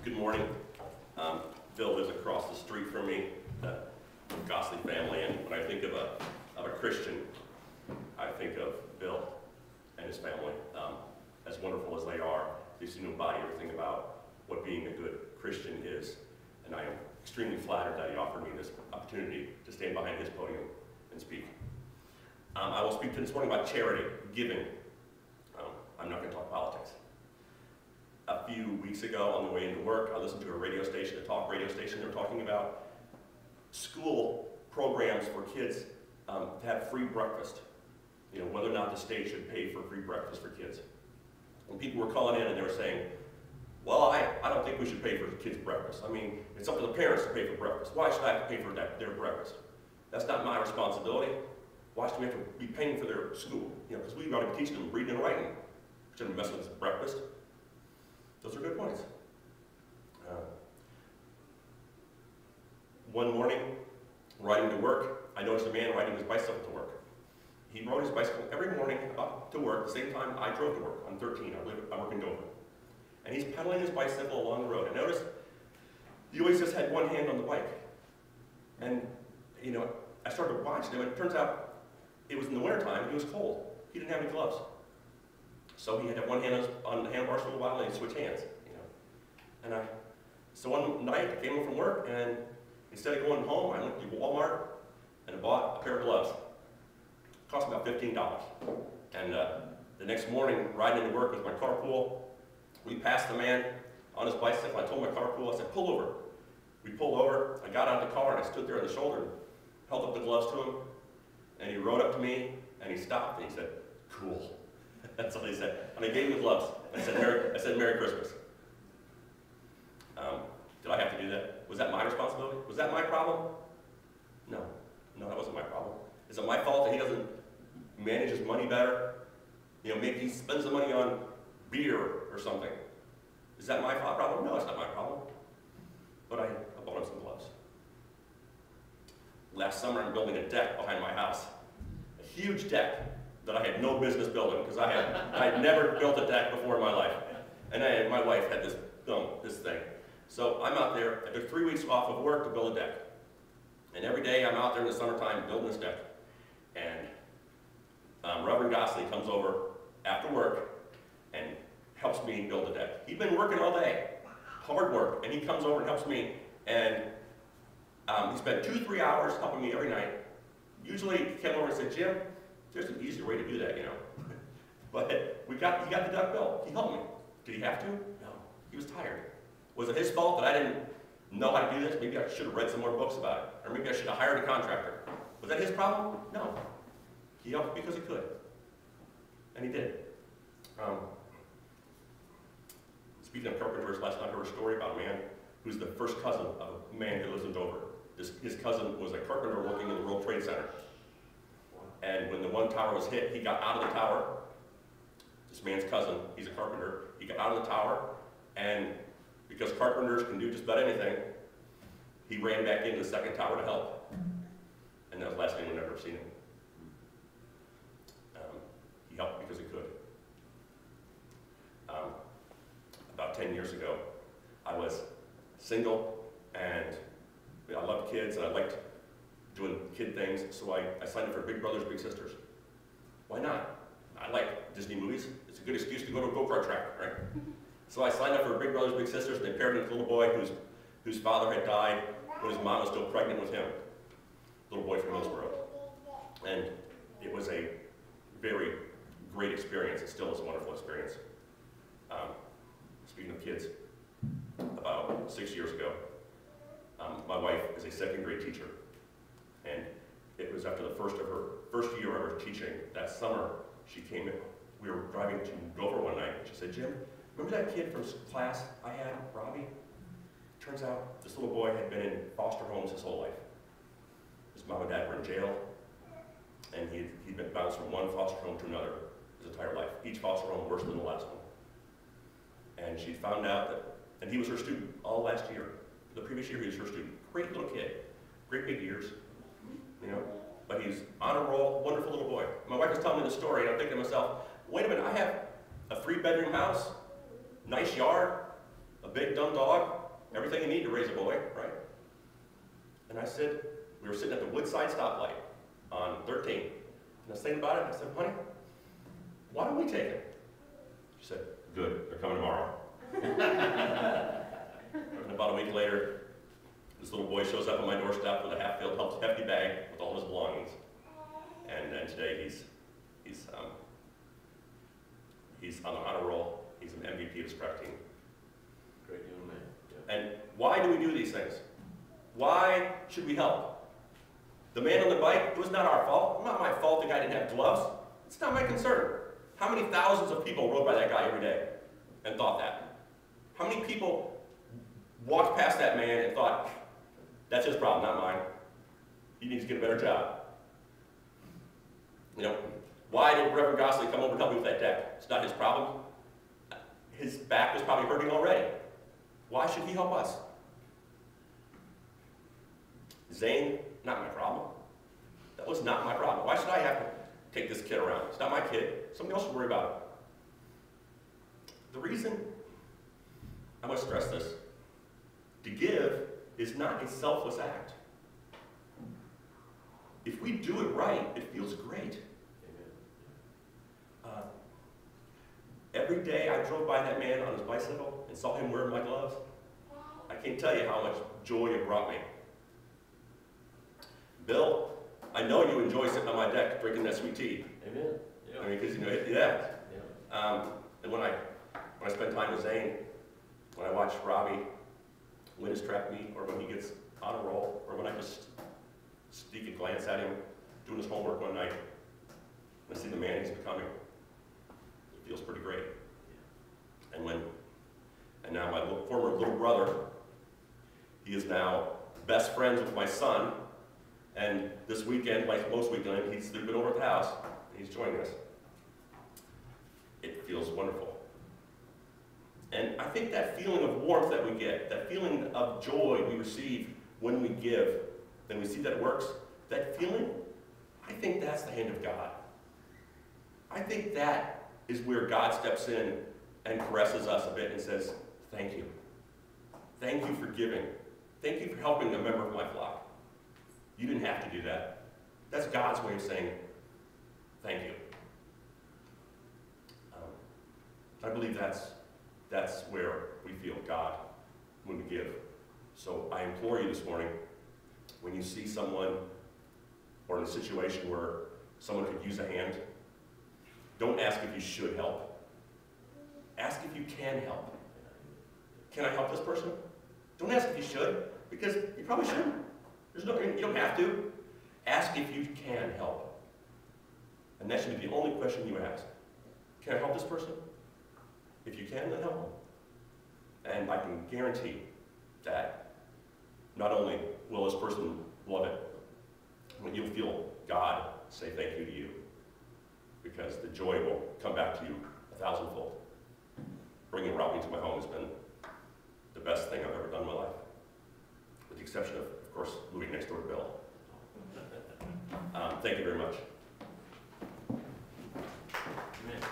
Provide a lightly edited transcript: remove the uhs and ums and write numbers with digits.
Good morning. Bill lives across the street from me, the Gosley family, and when I think of a Christian, I think of Bill and his family. As wonderful as they are, they seem to embody everything about what being a good Christian is, and I am extremely flattered that he offered me this opportunity to stand behind his podium and speak. I will speak this morning about charity, giving. I'm not going to talk politics. A few weeks ago, on the way into work, I listened to a radio station, a talk radio station. They were talking about school programs for kids to have free breakfast. You know, whether or not the state should pay for free breakfast for kids. And people were calling in and they were saying, well, I don't think we should pay for kids' breakfast. I mean, it's up to the parents to pay for breakfast. Why should I have to pay for their breakfast? That's not my responsibility. Why should we have to be paying for their school? You know, because we've got to be teaching them reading and writing. We shouldn't mess with breakfast. Those are good points. One morning, riding to work, I noticed a man riding his bicycle to work. He rode his bicycle every morning up to work, the same time I drove to work. I'm 13, I work in Dover. And he's pedaling his bicycle along the road. I noticed he always just had one hand on the bike. And, you know, I started watching him, and it turns out it was in the wintertime, and he was cold. He didn't have any gloves. So he had to have one hand on the handlebars for a while, and he'd switch hands, you know. And so one night, I came home from work, and instead of going home, I went to Walmart and bought a pair of gloves. It cost about $15. And the next morning, riding into work with my carpool, we passed the man on his bicycle. I told my carpool, I said, pull over. We pulled over. I got out of the car, and I stood there on the shoulder and held up the gloves to him. And he rode up to me, and he stopped, and he said, cool. That's all he said. And I gave him the gloves. I said, Merry Christmas. Did I have to do that? Was that my responsibility? Was that my problem? No. No, that wasn't my problem. Is it my fault that he doesn't manage his money better? You know, maybe he spends the money on beer or something. Is that my problem? No, it's not my problem. But I bought him some gloves. Last summer, I'm building a deck behind my house. A huge deck that I had no business building, because I had never built a deck before in my life. And my wife had this thing. So I'm out there, I took 3 weeks off of work to build a deck. And every day I'm out there in the summertime building this deck. And Reverend Gosley comes over after work and helps me build the deck. He'd been working all day, hard work, and he comes over and helps me. And he spent 2-3 hours helping me every night. Usually he came over and said, Jim, there's an easier way to do that, you know. But he got the deck built. He helped me. Did he have to? No. He was tired. Was it his fault that I didn't know how to do this? Maybe I should have read some more books about it. Or maybe I should have hired a contractor. Was that his problem? No. He helped because he could. And he did. Speaking of carpenters, last night I heard a story about a man who's the first cousin of a man who lives in Dover. His cousin was a carpenter working in the World Trade Center. And when the one tower was hit, he got out of the tower. This man's cousin, he's a carpenter, he got out of the tower, and because carpenters can do just about anything, he ran back into the second tower to help. And that was the last thing we've ever seen him. He helped because he could. About 10 years ago, I was single, and I loved kids, and I liked doing kid things, so I signed up for Big Brothers Big Sisters. Why not? I like Disney movies. It's a good excuse to go to a go-kart track, right? So I signed up for Big Brothers Big Sisters, and they paired me with a little boy whose father had died when his mom was still pregnant with him. Little boy from Hillsborough. And it was a very great experience. It still is a wonderful experience. Speaking of kids, about 6 years ago, my wife is a second grade teacher. And it was after the first year of her teaching, that summer, she came in. We were driving to Dover one night, and she said, Jim, remember that kid from class I had, Robbie? Turns out this little boy had been in foster homes his whole life. His mom and dad were in jail, and he'd been bounced from one foster home to another his entire life. Each foster home worse than the last one. And she found out that, and he was her student all last year. The previous year, he was her student. Great little kid, great big ears. You know, but he's on a roll, wonderful little boy. My wife was telling me the story, and I'm thinking to myself, wait a minute, I have a 3-bedroom house, nice yard, a big dumb dog, everything you need to raise a boy, right? And I said, we were sitting at the Woodside stoplight on 13. And I was thinking about it, and I said, honey, why don't we take it? She said, good, they're coming tomorrow. And about a week later, this little boy shows up on my doorstep with a half-filled, hefty bag with all his belongings. And then today he's on the honor roll. He's an MVP of his track team. Great young man. Yeah. And why do we do these things? Why should we help? The man on the bike, it was not our fault. Not my fault the guy didn't have gloves. It's not my concern. How many thousands of people rode by that guy every day and thought that? How many people walked past that man and thought, that's his problem, not mine. He needs to get a better job. You know, why did Reverend Gosling come over and help me with that deck? It's not his problem. His back was probably hurting already. Why should he help us? Zane, not my problem. That was not my problem. Why should I have to take this kid around? It's not my kid. Somebody else should worry about it. The reason, I must stress this, to give is not a selfless act. If we do it right, it feels great. Every day I drove by that man on his bicycle and saw him wearing my gloves, I can't tell you how much joy it brought me. Bill, I know you enjoy sitting on my deck drinking that sweet tea. Amen. Yeah. I mean, because you know, and when I spend time with Zane, when I watch Robbie win his track meet, or when he gets on a roll, or when I just sneak and glance at him doing his homework one night, and I see the man he's becoming, it feels pretty great. And now my former little brother, he is now best friends with my son, and this weekend, like most weekends, he's been over at the house, and he's joining us. It feels wonderful. And I think that feeling of warmth that we get, that feeling of joy we receive when we give, and we see that it works, that feeling, I think that's the hand of God. I think that is where God steps in and caresses us a bit and says, thank you. Thank you for giving. Thank you for helping a member of my flock. You didn't have to do that. That's God's way of saying, thank you. I believe that's where we feel God when we give. So I implore you this morning, when you see someone or in a situation where someone could use a hand, don't ask if you should help. Ask if you can help. Can I help this person? Don't ask if you should, because you probably shouldn't. You don't have to. Ask if you can help. And that should be the only question you ask. Can I help this person? If you can, then help them. And I can guarantee that not only will this person love it, but you'll feel God say thank you to you, because the joy will come back to you 1,000-fold. Bringing Robbie into my home has been the best thing I've ever done in my life, with the exception of course, moving next door to Bill. Thank you very much. Amen.